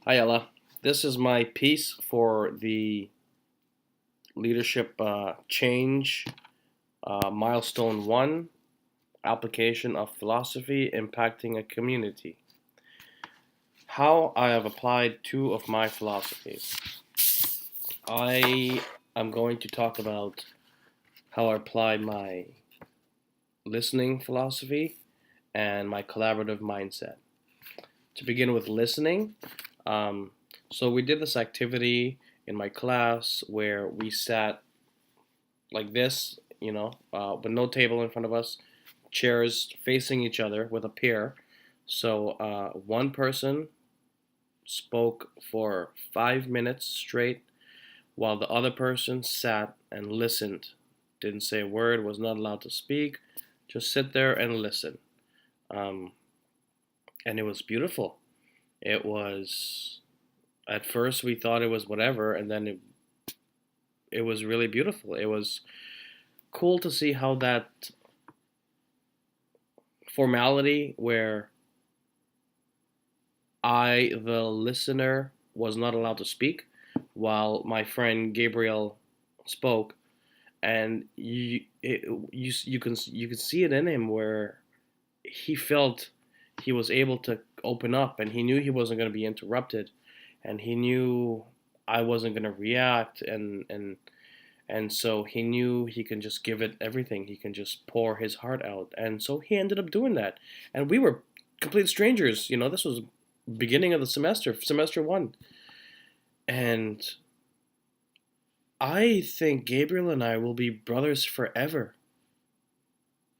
Hi, Ella. This is my piece for the leadership change milestone one application of philosophy impacting a community. How I have applied two of my philosophies. I am going to talk about how I apply my listening philosophy and my collaborative mindset. To begin with listening, um, so we did this activity in my class where we sat like this, with no table in front of us, chairs facing each other with a pair. So one person spoke for 5 minutes straight while the other person sat and listened. Didn't say a word, was not allowed to speak, just sit there and listen. Um, and it was beautiful. It was, at first we thought it was whatever, and then it was really beautiful. It was cool to see how that formality where the listener, was not allowed to speak while my friend Gabriel spoke, and you can see it in him where he felt he was able to open up, and he knew he wasn't going to be interrupted, and he knew I wasn't going to react, and so he knew he can just give it everything. He can just pour his heart out, and so he ended up doing that. And we were complete strangers. This was beginning of the semester one, and I think Gabriel and I will be brothers forever.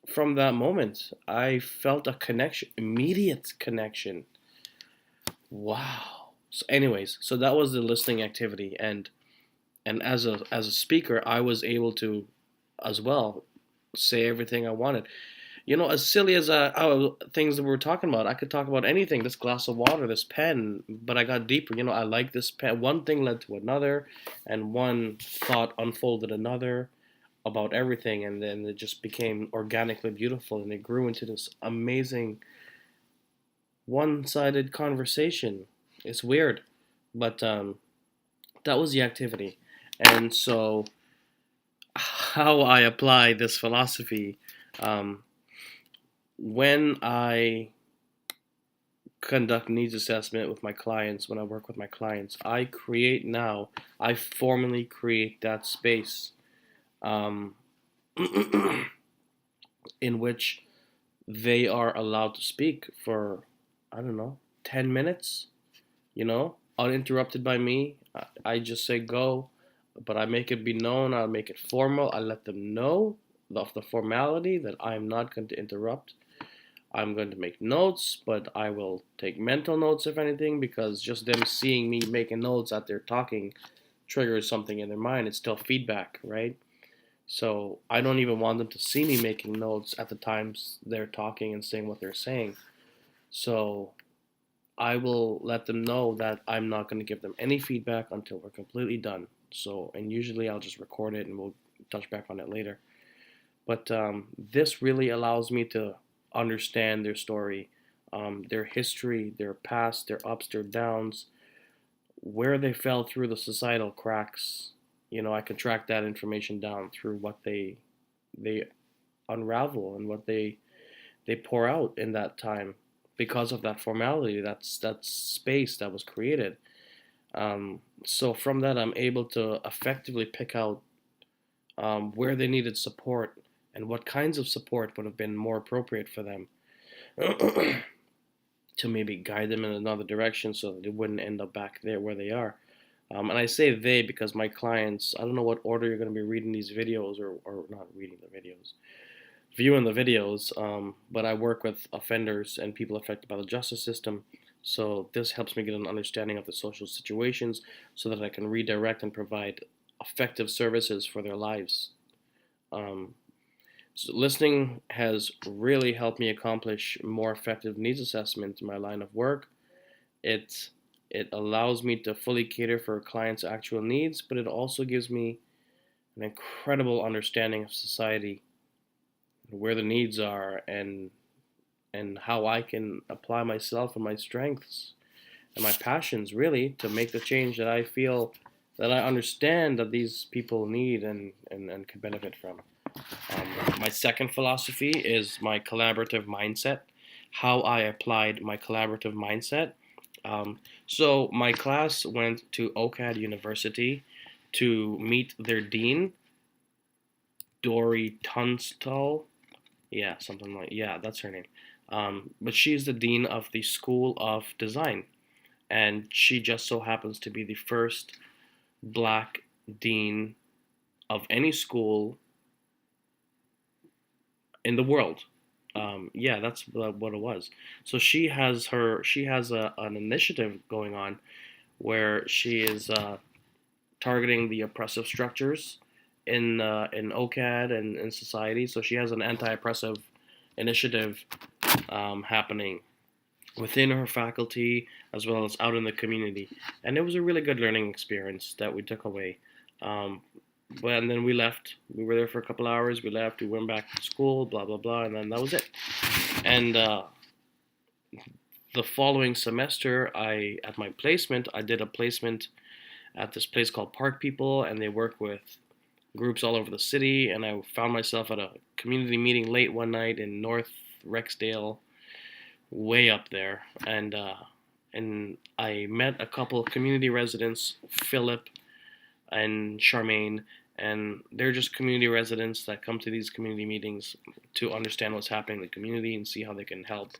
From that moment, I felt a connection, immediate connection. Wow. So, anyways, so that was the listening activity, and as a speaker, I was able to, as well, say everything I wanted. As silly as things that we were talking about, I could talk about anything. This glass of water, this pen, but I got deeper. I like this pen. One thing led to another, and one thought unfolded another about everything, and then it just became organically beautiful, and it grew into this amazing one-sided conversation. It's weird, but that was the activity, and so how I apply this philosophy. Um, when I conduct needs assessment with my clients, when I work with my clients, I formally create that space, um, in which they are allowed to speak for, I don't know, 10 minutes, uninterrupted by me. I just say go, but I make it be known, I make it formal, I let them know of the formality that I'm not going to interrupt. I'm going to make notes, but I will take mental notes if anything, because just them seeing me making notes at their talking triggers something in their mind. It's still feedback, right? So I don't even want them to see me making notes at the times they're talking and saying what they're saying. So I will let them know that I'm not going to give them any feedback until we're completely done. So, and usually I'll just record it and we'll touch back on it later. But this really allows me to understand their story, their history, their past, their ups, their downs, where they fell through the societal cracks. I can track that information down through what they unravel and what they pour out in that time because of that formality. That's that space that was created. So from that, I'm able to effectively pick out where they needed support and what kinds of support would have been more appropriate for them to maybe guide them in another direction so that they wouldn't end up back there where they are. And I say they because my clients, I don't know what order you're going to be reading these videos, or not reading the videos, viewing the videos, but I work with offenders and people affected by the justice system. So this helps me get an understanding of the social situations so that I can redirect and provide effective services for their lives. Um, so listening has really helped me accomplish more effective needs assessment in my line of work. It it allows me to fully cater for clients' actual needs, but it also gives me an incredible understanding of society, where the needs are, and how I can apply myself and my strengths and my passions really to make the change that I feel that I understand that these people need and can benefit from. My second philosophy is my collaborative mindset, how I applied my collaborative mindset. So my class went to OCAD University to meet their dean, Dory Tunstall. Yeah, something like, yeah, that's her name. But she's the dean of the School of Design, and she just so happens to be the first black dean of any school in the world. Yeah, that's what it was. So she has an initiative going on where she is targeting the oppressive structures in OCAD and in society. So she has an anti-oppressive initiative happening within her faculty as well as out in the community, and it was a really good learning experience that we took away. Um, but and then we left. We were there for a couple hours. We left. We went back to school. Blah blah blah, and then that was it. And the following semester, I at my placement, I did a placement at this place called Park People, and they work with groups all over the city. And I found myself at a community meeting late one night in North Rexdale, way up there, and I met a couple of community residents, Philip and Charmaine, and they're just community residents that come to these community meetings to understand what's happening in the community and see how they can help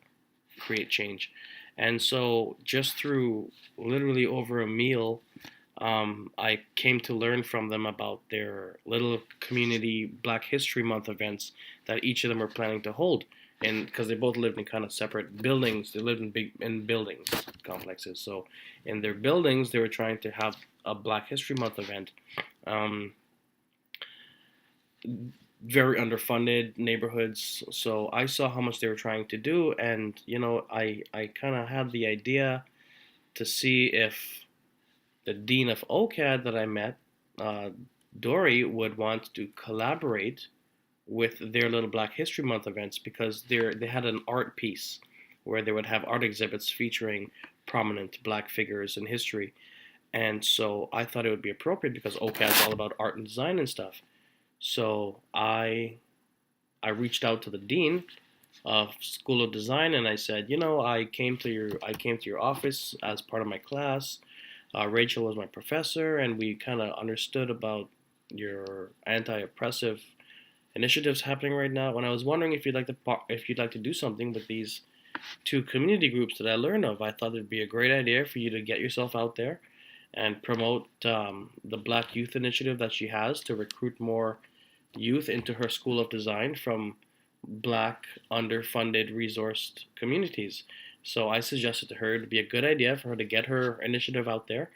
create change. And so, just through literally over a meal, I came to learn from them about their little community Black History Month events that each of them were planning to hold. And because they both lived in kind of separate buildings, they lived in buildings complexes. So in their buildings, they were trying to have a Black History Month event. Um, Very underfunded neighborhoods. So I saw how much they were trying to do, and I kind of had the idea to see if the dean of OCAD that I met, uh, Dory, would want to collaborate with their little Black History Month events because they had an art piece where they would have art exhibits featuring prominent Black figures in history. And so I thought it would be appropriate because OCAD is all about art and design and stuff. So I reached out to the dean of School of Design and I said, I came to your office as part of my class. Rachel was my professor, and we kind of understood about your anti-oppressive initiatives happening right now. And I was wondering if you'd like to do something with these two community groups that I learned of. I thought it'd be a great idea for you to get yourself out there and promote the Black Youth Initiative that she has to recruit more youth into her School of Design from Black underfunded resourced communities. So I suggested to her it'd be a good idea for her to get her initiative out there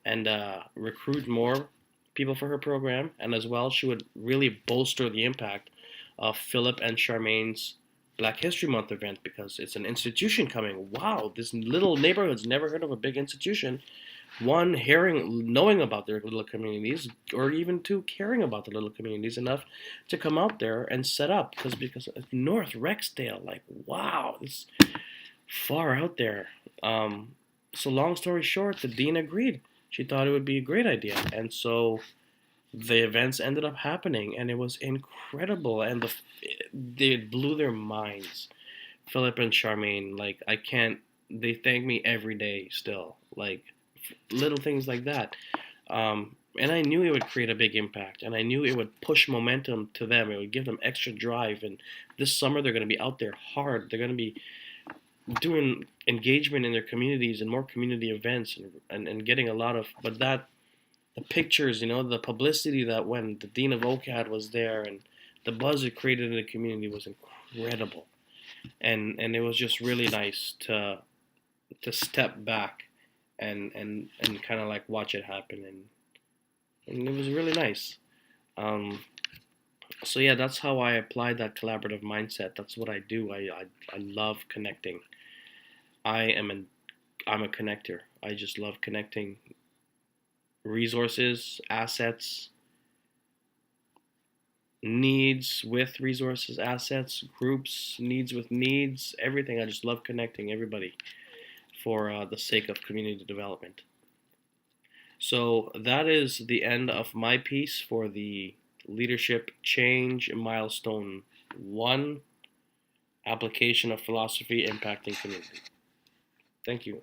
and recruit more people for her program, and as well, she would really bolster the impact of Philip and Charmaine's Black History Month event because it's an institution coming. Wow, this little neighborhood's never heard of a big institution. One, knowing about their little communities, or even two, caring about the little communities enough to come out there and set up. Because North Rexdale, like wow, it's far out there. So long story short, the dean agreed. She thought it would be a great idea, and so the events ended up happening, and it was incredible, and they blew their minds. Philip and Charmaine, like I can't. They thank me every day still, like little things like that. And I knew it would create a big impact, and I knew it would push momentum to them. It would give them extra drive, and this summer they're going to be out there hard. They're going to be doing engagement in their communities and more community events and getting a lot of but that the pictures, the publicity that when the dean of OCAD was there and the buzz it created in the community was incredible, and it was just really nice to step back and kind of like watch it happen, and it was really nice. um, so yeah, that's how I apply that collaborative mindset. That's what I do. I love connecting. I am an I'm a connector. I just love connecting resources, assets, needs with resources, assets, groups, needs with needs, everything. I just love connecting everybody for the sake of community development. So that is the end of my piece for the leadership change milestone 1, application of philosophy impacting community. Thank you.